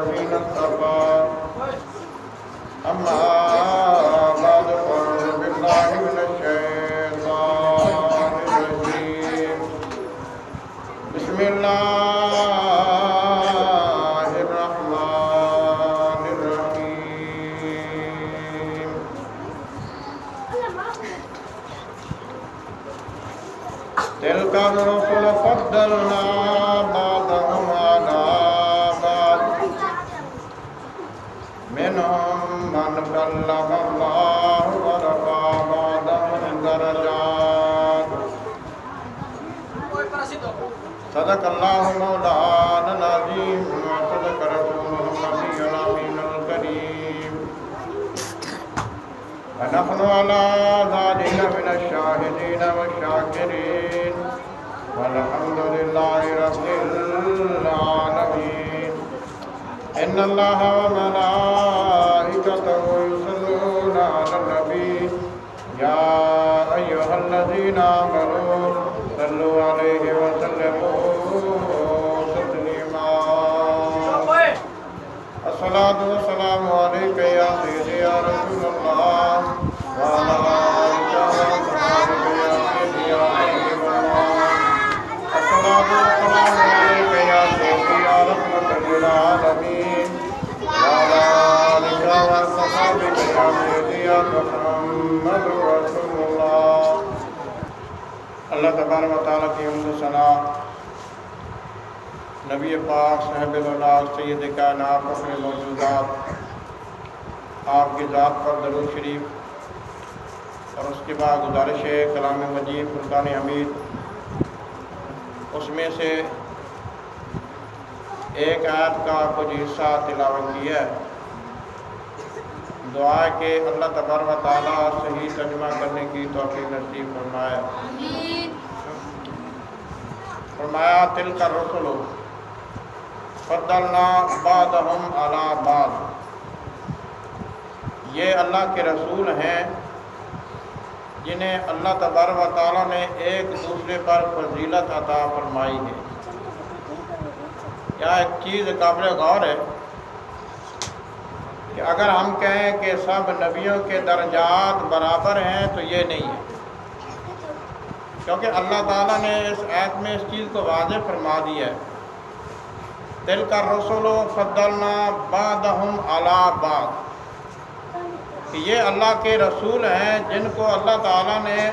للذين اتقوا أما بعد فأعوذ بالله من الشيطان الرجيم بسم الله الرحمن الرحيم تلك الرسل فضلنا بعضهم على بعض منهم من كلم الله ورفع بعضهم درجات صدق الله مولانا العظيم وصدق رسوله النبي الأمين الكريم ونحن على ذلك من الشاهدين والشاكرين والحمد لله رب العالمين إن الله وملائكته يصلون على النبي يا أيها الذين آمنوا صلوا عليه وسلموا تسليما الصلاة والسلام عليك يا سيدي يا رسول الله وعلى آلك وصحبك يا سيدي يا حبيب الله الصلاة والسلام عليك يا سيدي يا رحمة للعالمين وعلى آلك وصحبك يا سيدي يا محمد رسول الله اللہ تبارک و تعالیٰ کی حمد و ثنا نبی پاک صاحب الولاد سید کائنات فخر موجودات آپ کی ذات پر درود شریف اور اس کے بعد گزارش ہے کلام مجید فرقان حمید اس میں سے ایک آیت کا کچھ حصہ تلاوت کیا ہے دعا ہے کہ اللہ تبارک و تعالیٰ صحیح ترجمہ کرنے کی توفیق نصیب فرمائے فرمایا تلک الرسل فضلنا بعضهم علی بعض یہ اللہ کے رسول ہیں جنہیں اللہ تبارک و تعالیٰ نے ایک دوسرے پر فضیلت عطا فرمائی ہے یہاں ایک چیز قابل غور ہے کہ اگر ہم کہیں کہ سب نبیوں کے درجات برابر ہیں تو یہ نہیں ہے کیونکہ اللہ تعالیٰ نے اس آیت میں اس چیز کو واضح فرما دیا ہے تلک الرسل فضلنا بعضهم علی بعض کہ یہ اللہ کے رسول ہیں جن کو اللہ تعالیٰ نے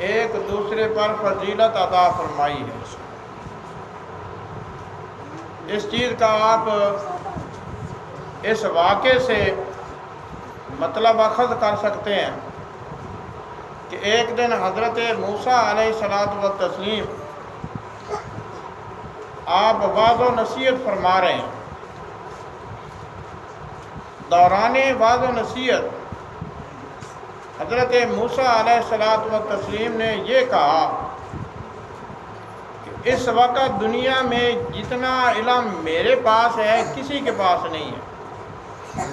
ایک دوسرے پر فضیلت عطا فرمائی ہے اس چیز کا آپ اس واقعے سے مطلب اخذ کر سکتے ہیں کہ ایک دن حضرت موسیٰ علیہ السلام آپ واضح و نصیحت فرما رہے ہیں دوران واضح و نصیحت حضرت موسیٰ علیہ السلام نے یہ کہا کہ اس وقت دنیا میں جتنا علم میرے پاس ہے کسی کے پاس نہیں ہے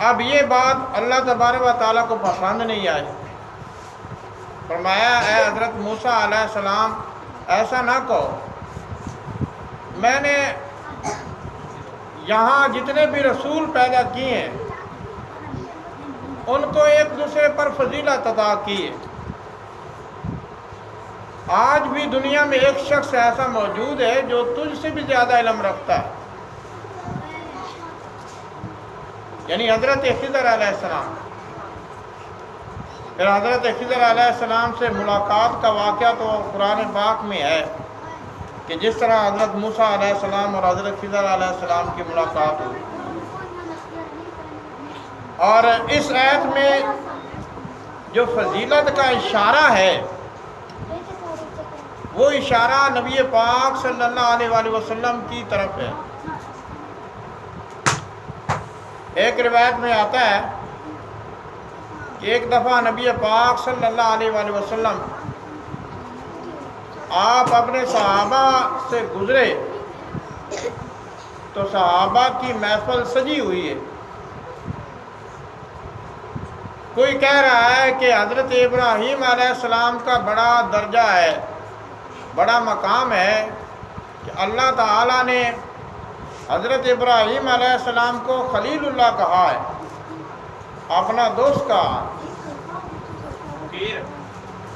اب یہ بات اللہ تبارک و تعالیٰ کو پسند نہیں آئی فرمایا اے حضرت موسیٰ علیہ السلام ایسا نہ کہو میں نے یہاں جتنے بھی رسول پیدا کیے ہیں ان کو ایک دوسرے پر فضیلت عطا کی ہے آج بھی دنیا میں ایک شخص ایسا موجود ہے جو تجھ سے بھی زیادہ علم رکھتا ہے یعنی حضرت خضر علیہ السلام پھر حضرت خضر علیہ السلام سے ملاقات کا واقعہ تو قرآن پاک میں ہے کہ جس طرح حضرت موسیٰ علیہ السلام اور حضرت خضر علیہ السلام کی ملاقات ہوئی اور اس آیت میں جو فضیلت کا اشارہ ہے وہ اشارہ نبی پاک صلی اللہ علیہ وآلہ وسلم کی طرف ہے ایک روایت میں آتا ہے کہ ایک دفعہ نبی پاک صلی اللہ علیہ وآلہ وسلم آپ اپنے صحابہ سے گزرے تو صحابہ کی محفل سجی ہوئی ہے کوئی کہہ رہا ہے کہ حضرت ابراہیم علیہ السلام کا بڑا درجہ ہے بڑا مقام ہے کہ اللہ تعالیٰ نے حضرت ابراہیم علیہ السلام کو خلیل اللہ کہا ہے، اپنا دوست کہا۔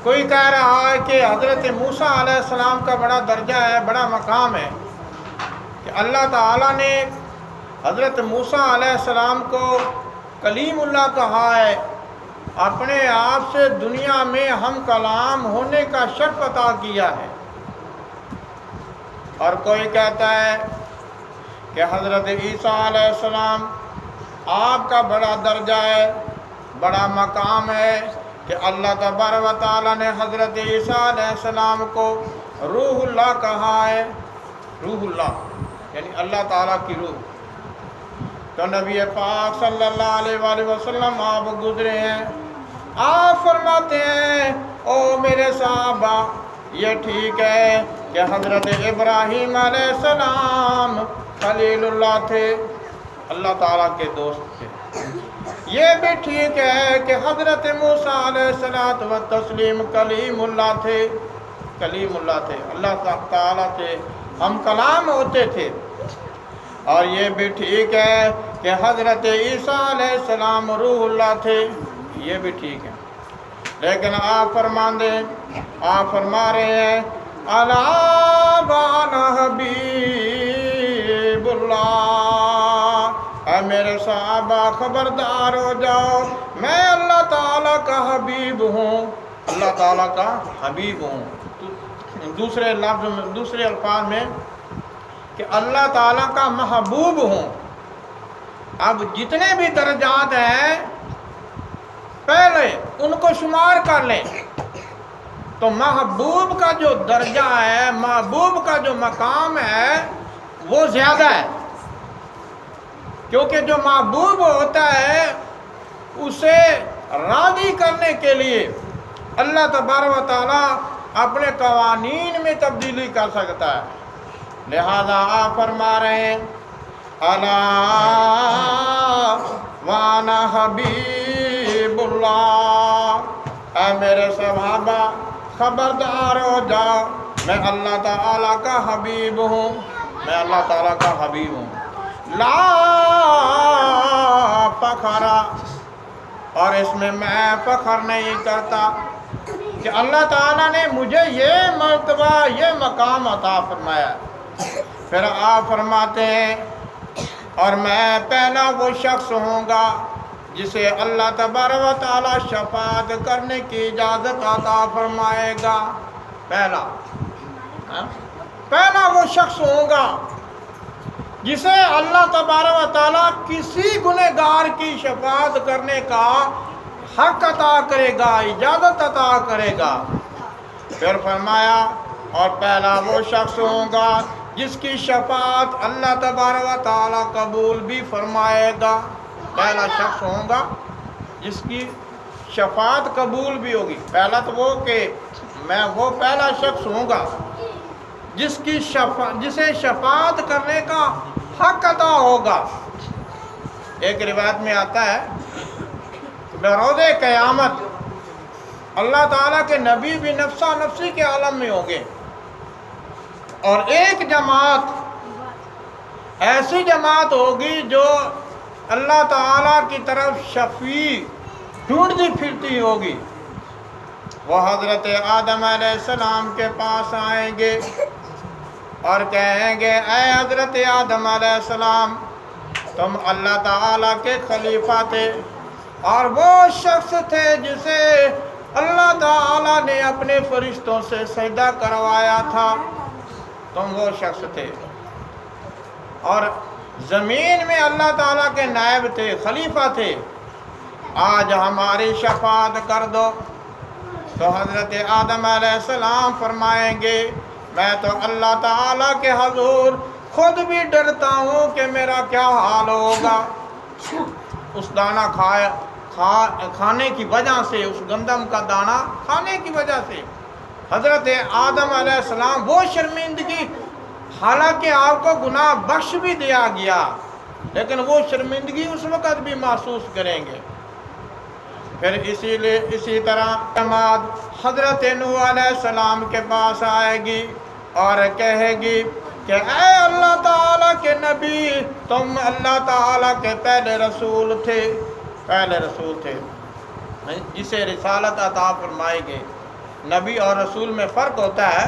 کوئی کہہ رہا ہے کہ حضرت موسیٰ علیہ السلام کا بڑا درجہ ہے، بڑا مقام ہے کہ اللہ تعالیٰ نے حضرت موسیٰ علیہ السلام کو کلیم اللہ کہا ہے، اپنے آپ سے دنیا میں ہم کلام ہونے کا شرف عطا کیا ہے۔ اور کوئی کہتا ہے کہ حضرت عیسیٰ علیہ السلام آپ کا بڑا درجہ ہے، بڑا مقام ہے کہ اللہ تبارک و تعالیٰ نے حضرت عیسیٰ علیہ السلام کو روح اللہ کہا ہے۔ روح اللہ یعنی اللہ تعالیٰ کی روح۔ تو نبی پاک صلی اللہ علیہ وآلہ وسلم آپ گزرے ہیں، آپ فرماتے ہیں او میرے صحابہ، یہ ٹھیک ہے کہ حضرت ابراہیم علیہ السلام خلیل اللہ تھے، اللہ تعالیٰ کے دوست تھے۔ یہ بھی ٹھیک ہے کہ حضرت موسیٰ علیہ السلام کلیم اللہ تھے، کلیم اللہ تھے، اللہ تعالیٰ سے ہم کلام ہوتے تھے۔ اور یہ بھی ٹھیک ہے کہ حضرت عیسیٰ علیہ السلام روح اللہ تھے، یہ بھی ٹھیک ہے۔ لیکن آپ فرما رہے ہیں الا وانا حبیب اللہ، اے میرے صحابہ خبردار ہو جاؤ، میں اللہ تعالیٰ کا حبیب ہوں، اللہ تعالیٰ کا حبیب ہوں۔ دوسرے الفاظ میں کہ اللہ تعالیٰ کا محبوب ہوں۔ اب جتنے بھی درجات ہیں پہلے ان کو شمار کر لیں تو محبوب کا جو درجہ ہے، محبوب کا جو مقام ہے وہ زیادہ ہے، کیونکہ جو محبوب ہوتا ہے اسے راضی کرنے کے لیے اللہ تبارک و تعالیٰ اپنے قوانین میں تبدیلی کر سکتا ہے۔ لہذا آپ فرما رہے ہیں الا وانا حبیب اللہ، اے میرے صحابہ خبردار ہو جاؤ، میں اللہ تعالیٰ کا حبیب ہوں، میں اللہ تعالیٰ کا حبیب ہوں۔ لا فخر، اور اس میں فخر نہیں کرتا کہ اللہ تعالیٰ نے مجھے یہ مرتبہ، یہ مقام عطا فرمایا۔ پھر آپ فرماتے ہیں اور میں پہلا وہ شخص ہوں گا جسے اللہ تبارک و تعالیٰ شفاعت کرنے کی اجازت عطا فرمائے گا۔ پہلا وہ شخص ہوں گا جسے اللہ تبارک و تعالیٰ کسی گنہگار کی شفاعت کرنے کا حق عطا کرے گا، اجازت عطا کرے گا۔ پھر فرمایا اور پہلا وہ شخص ہوں گا جس کی شفاعت اللہ تبارک و تعالیٰ قبول بھی فرمائے گا۔ پہلا شخص ہوگا جس کی شفاعت قبول بھی ہوگی۔ پہلا تو وہ کہ میں وہ پہلا شخص ہوں گا جسے شفاعت کرنے کا حق عطا ہوگا۔ ایک روایت میں آتا ہے بروز قیامت اللہ تعالیٰ کے نبی بھی نفسا نفسی کے عالم میں ہوں گے، اور ایک جماعت ایسی جماعت ہوگی جو اللہ تعالیٰ کی طرف شفیع ڈھونڈتی پھرتی ہوگی۔ وہ حضرت آدم علیہ السلام کے پاس آئیں گے اور کہیں گے اے حضرت آدم علیہ السلام، تم اللہ تعالیٰ کے خلیفہ تھے اور وہ شخص تھے جسے اللہ تعالیٰ نے اپنے فرشتوں سے سجدہ کروایا تھا، تم وہ شخص تھے، اور زمین میں اللہ تعالیٰ کے نائب تھے، خلیفہ تھے، آج ہماری شفاعت کر دو۔ تو حضرت آدم علیہ السلام فرمائیں گے میں تو اللہ تعالیٰ کے حضور خود بھی ڈرتا ہوں کہ میرا کیا حال ہوگا۔ اس دانہ کھانے کی وجہ سے، اس گندم کا دانہ کھانے کی وجہ سے حضرت آدم علیہ السلام وہ شرمندگی، حالانکہ آپ کو گناہ بخش بھی دیا گیا لیکن وہ شرمندگی اس وقت بھی محسوس کریں گے۔ پھر اسی طرح جماعت حضرت نوح علیہ السلام کے پاس آئے گی اور کہے گی کہ اے اللہ تعالیٰ کے نبی، تم اللہ تعالیٰ کے پہلے رسول تھے جسے رسالت عطا فرمائی گئی۔ نبی اور رسول میں فرق ہوتا ہے،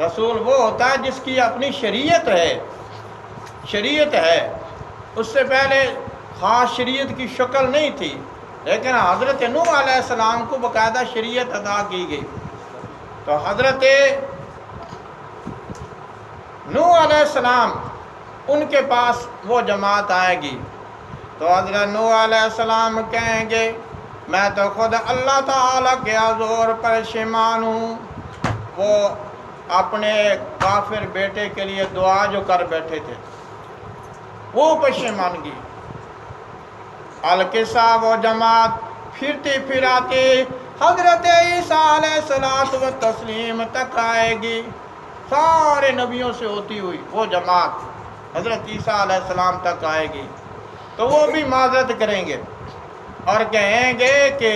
رسول وہ ہوتا ہے جس کی اپنی شریعت ہے، اس سے پہلے خاص شریعت کی شکل نہیں تھی، لیکن حضرت نوح علیہ السلام کو باقاعدہ شریعت عطا کی گئی۔ تو حضرت نوح علیہ السلام ان کے پاس وہ جماعت آئے گی، تو حضرت نوح علیہ السلام کہیں گے میں تو خود اللہ تعالیٰ کے حضور پشیمان ہوں۔ وہ اپنے کافر بیٹے کے لیے دعا جو کر بیٹھے تھے وہ پشیمانگی۔ القصہ وہ جماعت پھرتی پھراتی حضرت عیسیٰ علیہ السلام تک آئے گی، سارے نبیوں سے ہوتی ہوئی وہ جماعت حضرت عیسیٰ علیہ السلام تک آئے گی۔ تو وہ بھی معذرت کریں گے اور کہیں گے کہ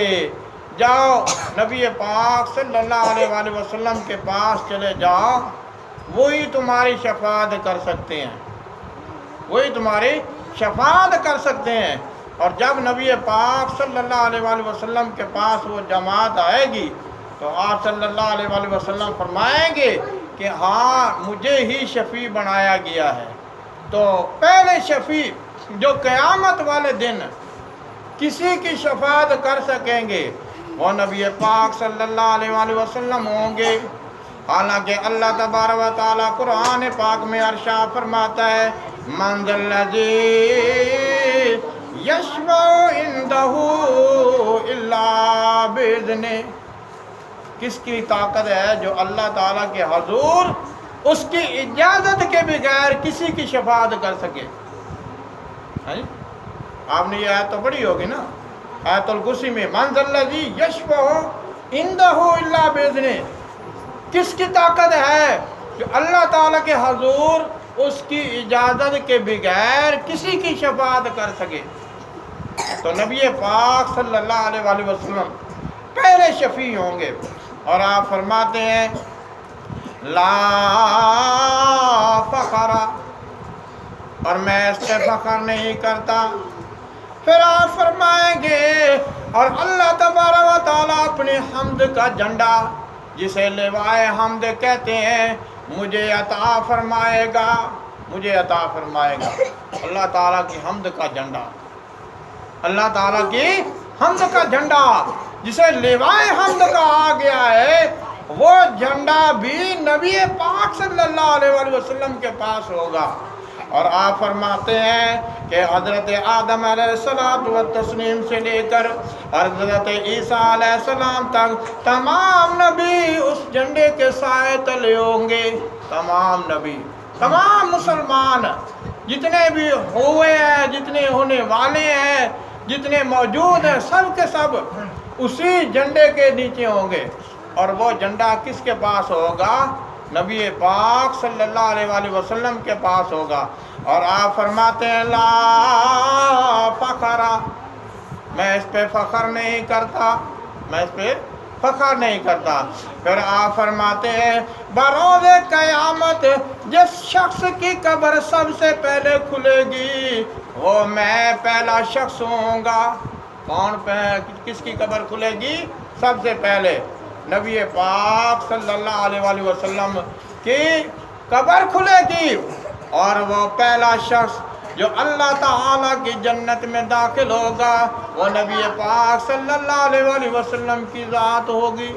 جاؤ نبی پاک صلی اللہ علیہ وآلہ وسلم کے پاس چلے جاؤ، وہی تمہاری شفاعت کر سکتے ہیں، وہی تمہاری شفاعت کر سکتے ہیں۔ اور جب نبی پاک صلی اللہ علیہ وآلہ وسلم کے پاس وہ جماعت آئے گی تو آپ صلی اللہ علیہ وآلہ وسلم فرمائیں گے کہ ہاں مجھے ہی شفیع بنایا گیا ہے۔ تو پہلے شفیع جو قیامت والے دن کسی کی شفاعت کر سکیں گے وہ نبی پاک صلی اللہ علیہ وآلہ وسلم ہوں گے۔ حالانکہ اللہ تبارک و تعالیٰ قرآن پاک میں ارشاد فرماتا ہے من ذا الذی یشفع عندہ الا باذنہ، کس کی طاقت ہے جو اللہ تعالیٰ کے حضور اس کی اجازت کے بغیر کسی کی شفاعت کر سکے۔ آپ نے یہ آیت تو پڑھی ہوگی نا، آیت الکرسی میں من ذا الذی یشفع عندہ الا باذنہ، کس کی طاقت ہے جو اللہ تعالیٰ کے حضور اس کی اجازت کے بغیر کسی کی شفاعت کر سکے۔ تو نبی پاک صلی اللہ علیہ وآلہ وسلم پہلے شفیع ہوں گے، اور آپ فرماتے ہیں لا فخر، اور میں اس پہ فخر نہیں کرتا۔ پھر آپ فرمائیں گے اور اللہ تبارک و تعالیٰ اپنی حمد کا جھنڈا جسے لوائے حمد کہتے ہیں مجھے عطا فرمائے گا، اللہ تعالیٰ کی حمد کا جھنڈا، اللہ تعالیٰ کی حمد کا جھنڈا جسے لوائے حمد کہا گیا ہے، وہ جھنڈا بھی نبی پاک صلی اللہ علیہ وآلہ وسلم کے پاس ہوگا۔ اور آپ فرماتے ہیں کہ حضرت آدم علیہ السلام سے لے کر حضرت عیسیٰ علیہ السلام تک تمام نبی اس جھنڈے کے سائے تلے ہوں گے۔ تمام نبی، تمام مسلمان جتنے بھی ہوئے ہیں، جتنے ہونے والے ہیں، جتنے موجود ہیں، سب کے سب اسی جھنڈے کے نیچے ہوں گے۔ اور وہ جھنڈا کس کے پاس ہوگا؟ نبی پاک صلی اللہ علیہ وآلہ وسلم کے پاس ہوگا۔ اور آپ فرماتے ہیں لا فخر، میں اس پہ فخر نہیں کرتا، پھر آپ فرماتے ہیں بروز قیامت جس شخص کی قبر سب سے پہلے کھلے گی وہ میں پہلا شخص ہوں گا۔ کس کی قبر کھلے گی؟ سب سے پہلے نبی پاک صلی اللہ علیہ وآلہ وسلم کی قبر کھلے گی، اور وہ پہلا شخص جو اللہ تعالیٰ کی جنت میں داخل ہوگا وہ نبی پاک صلی اللہ علیہ وآلہ وسلم کی ذات ہوگی،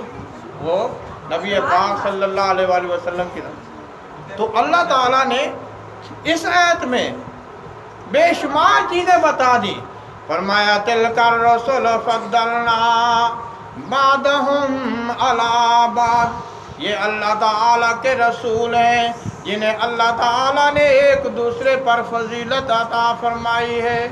وہ نبی پاک صلی اللہ علیہ وآلہ وسلم کی ذات۔ تو اللہ تعالیٰ نے اس آیت میں بے شمار چیزیں بتا دی، فرمایا تلک الرسل فضلنا بعضهم علی بعض، یہ اللہ تعالیٰ کے رسول ہیں جنہیں اللہ تعالیٰ نے ایک دوسرے پر فضیلت عطا فرمائی ہے۔